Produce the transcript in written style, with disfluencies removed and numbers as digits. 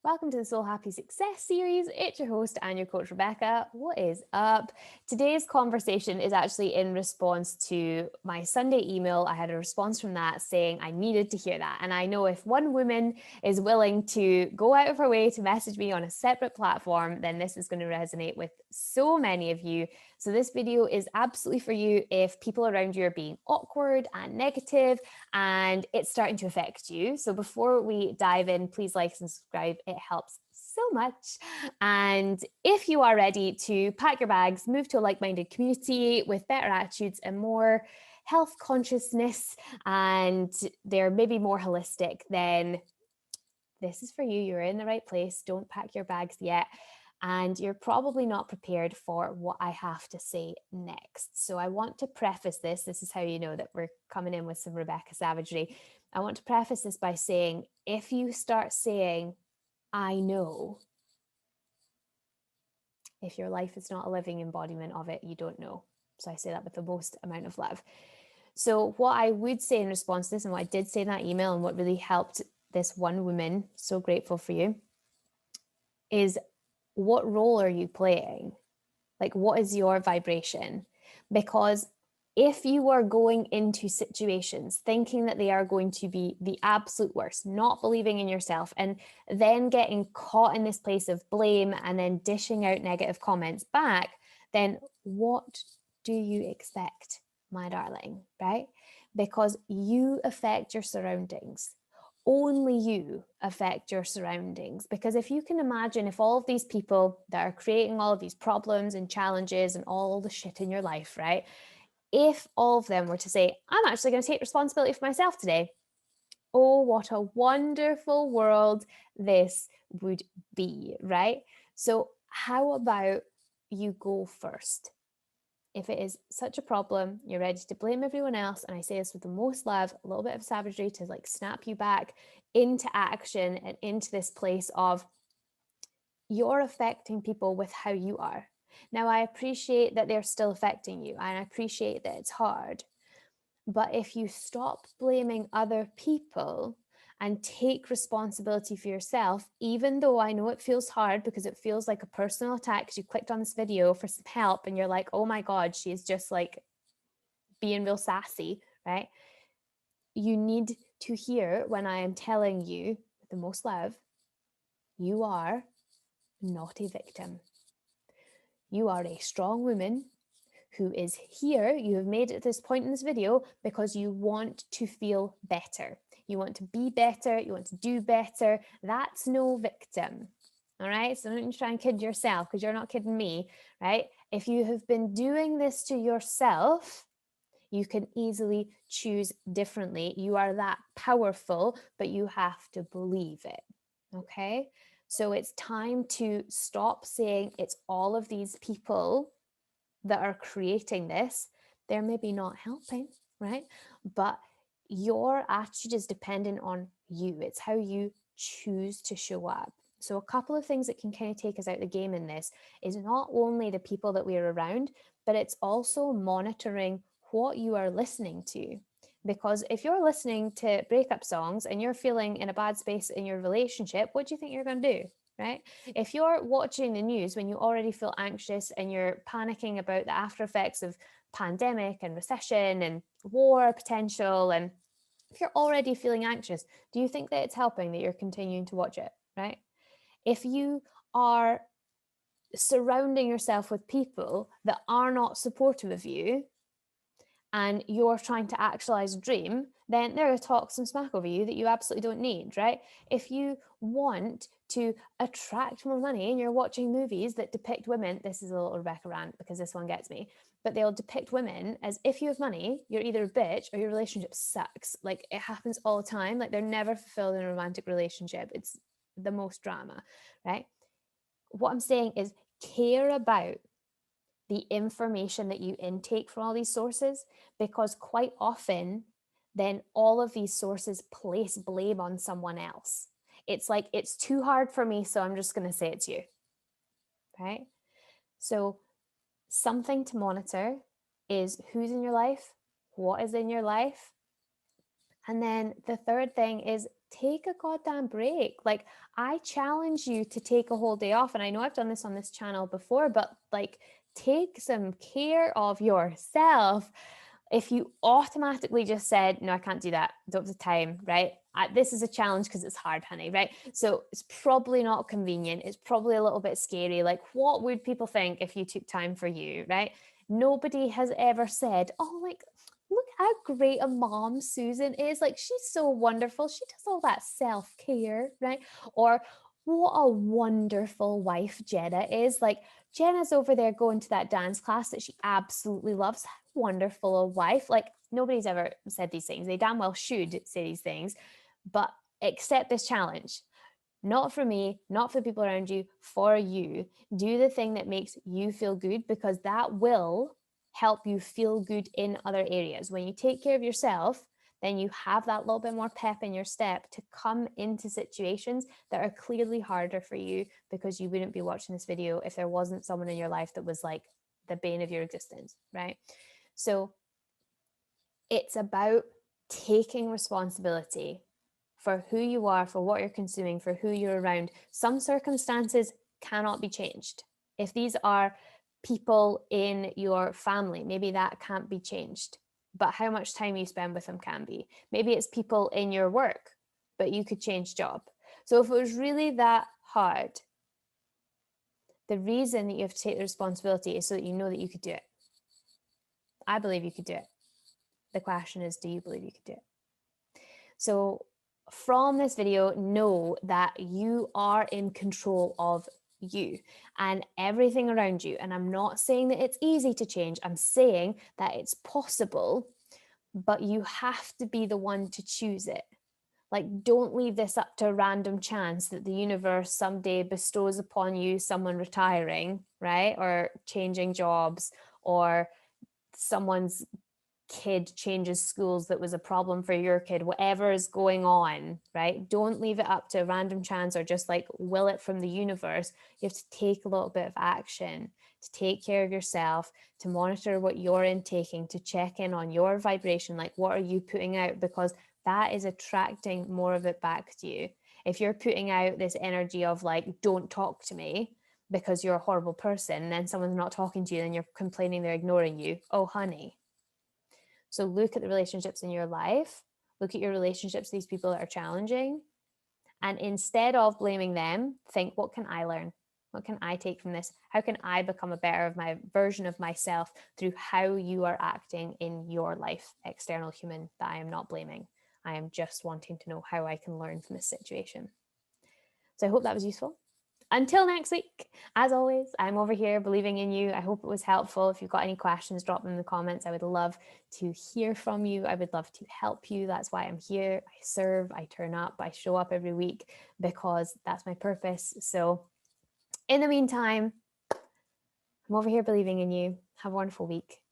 Welcome to the Soul Happy Success series. It's your host and your coach, Rebecca. What is up? Today's conversation is actually in response to my Sunday email. I had a response from that saying I needed to hear that. And I know if one woman is willing to go out of her way to message me on a separate platform, then this is going to resonate with so many of you. So this video is absolutely for you if people around you are being awkward and negative and it's starting to affect you. So before we dive in, please like and subscribe. It helps so much. And if you are ready to pack your bags, move to a like-minded community with better attitudes and more health consciousness, and they're maybe more holistic, then this is for you. You're in the right place. Don't pack your bags yet. And you're probably not prepared for what I have to say next. So I want to preface this. This is how you know that we're coming in with some Rebecca savagery. I want to preface this by saying, if you start saying, I know, if your life is not a living embodiment of it, you don't know. So I say that with the most amount of love. So what I would say in response to this, and what I did say in that email, and what really helped this one woman, so grateful for you, is what role are you playing? Like, what is your vibration? Because if you are going into situations thinking that they are going to be the absolute worst, not believing in yourself, and then getting caught in this place of blame and then dishing out negative comments back, then what do you expect, my darling, right? Because you affect your surroundings. Only you affect your surroundings. Because if you can imagine, if all of these people that are creating all of these problems and challenges and all the shit in your life, right? If all of them were to say, I'm actually going to take responsibility for myself today, oh, what a wonderful world this would be, right? So, how about you go first? If it is such a problem, you're ready to blame everyone else, and I say this with the most love, a little bit of savagery to like snap you back into action and into this place of you're affecting people with how you are. Now, I appreciate that they're still affecting you, and I appreciate that it's hard. But if you stop blaming other people and take responsibility for yourself, even though I know it feels hard because it feels like a personal attack because you clicked on this video for some help and you're like, oh my God, she's just like being real sassy, right? You need to hear when I am telling you with the most love, you are not a victim. You are a strong woman who is here. You have made it at this point in this video because you want to feel better. You want to be better. You want to do better. That's no victim. All right. So don't try and kid yourself because you're not kidding me, right? If you have been doing this to yourself, you can easily choose differently. You are that powerful, but you have to believe it. Okay. So it's time to stop saying it's all of these people that are creating this. They're maybe not helping, right? But your attitude is dependent on you. It's how you choose to show up. So a couple of things that can kind of take us out of the game in this is not only the people that we're around, but it's also monitoring what you are listening to. Because if you're listening to breakup songs and you're feeling in a bad space in your relationship, what do you think you're going to do? Right? If you're watching the news when you already feel anxious and you're panicking about the after effects of pandemic and recession and war potential, and if you're already feeling anxious, do you think that it's helping that you're continuing to watch it, right? If you are surrounding yourself with people that are not supportive of you and you're trying to actualize a dream, then they're going to talk some smack over you that you absolutely don't need, right? If you want to attract more money and you're watching movies that depict women, this is a little Rebecca rant because this one gets me, but they'll depict women as if you have money, you're either a bitch or your relationship sucks. Like it happens all the time. Like they're never fulfilled in a romantic relationship. It's the most drama, right? What I'm saying is care about the information that you intake from all these sources, because quite often then all of these sources place blame on someone else. It's like, it's too hard for me, so I'm just going to say it's you, right? So something to monitor is who's in your life, what is in your life. And then the third thing is take a goddamn break. Like, I challenge you to take a whole day off. And I know I've done this on this channel before, but like, take some care of yourself. If you automatically just said, no, I can't do that, don't have the time, right? This is a challenge because it's hard, honey, right? So it's probably not convenient. It's probably a little bit scary. Like, what would people think if you took time for you, right? Nobody has ever said, oh, like, look how great a mom Susan is. Like, she's so wonderful. She does all that self-care, right? Or what a wonderful wife Jenna is. Like, Jenna's over there going to that dance class that she absolutely loves. How wonderful a wife. Like, nobody's ever said these things. They damn well should say these things, but accept this challenge. Not for me, not for the people around you, for you. Do the thing that makes you feel good, because that will help you feel good in other areas. When you take care of yourself, then you have that little bit more pep in your step to come into situations that are clearly harder for you, because you wouldn't be watching this video if there wasn't someone in your life that was like the bane of your existence, right? So it's about taking responsibility for who you are, for what you're consuming, for who you're around. Some circumstances cannot be changed. If these are people in your family, maybe that can't be changed, but how much time you spend with them can be. Maybe it's people in your work, but you could change job. So if it was really that hard, the reason that you have to take the responsibility is so that you know that you could do it. I believe you could do it. The question is, do you believe you could do it? So from this video, know that you are in control of you and everything around you. And I'm not saying that it's easy to change. I'm saying that it's possible, but you have to be the one to choose it. Like, don't leave this up to a random chance that the universe someday bestows upon you someone retiring, right? Or changing jobs, or someone's kid changes schools that was a problem for your kid, whatever is going on, right? Don't leave it up to a random chance or just like will it from the universe. You have to take a little bit of action to take care of yourself, to monitor what you're intaking, to check in on your vibration. Like, what are you putting out? Because that is attracting more of it back to you. If you're putting out this energy of like, don't talk to me because you're a horrible person, and then someone's not talking to you and you're complaining they're ignoring you, oh honey. So look at the relationships in your life, look at your relationships, these people that are challenging. And instead of blaming them, think, what can I learn? What can I take from this? How can I become a better of my version of myself through how you are acting in your life, external human that I am not blaming. I am just wanting to know how I can learn from this situation. So I hope that was useful. Until next week, as always, I'm over here believing in you. I hope it was helpful. If you've got any questions, drop them in the comments. I would love to hear from you. I would love to help you. That's why I'm here. I serve, I turn up, I show up every week because that's my purpose. So in the meantime, I'm over here believing in you. Have a wonderful week.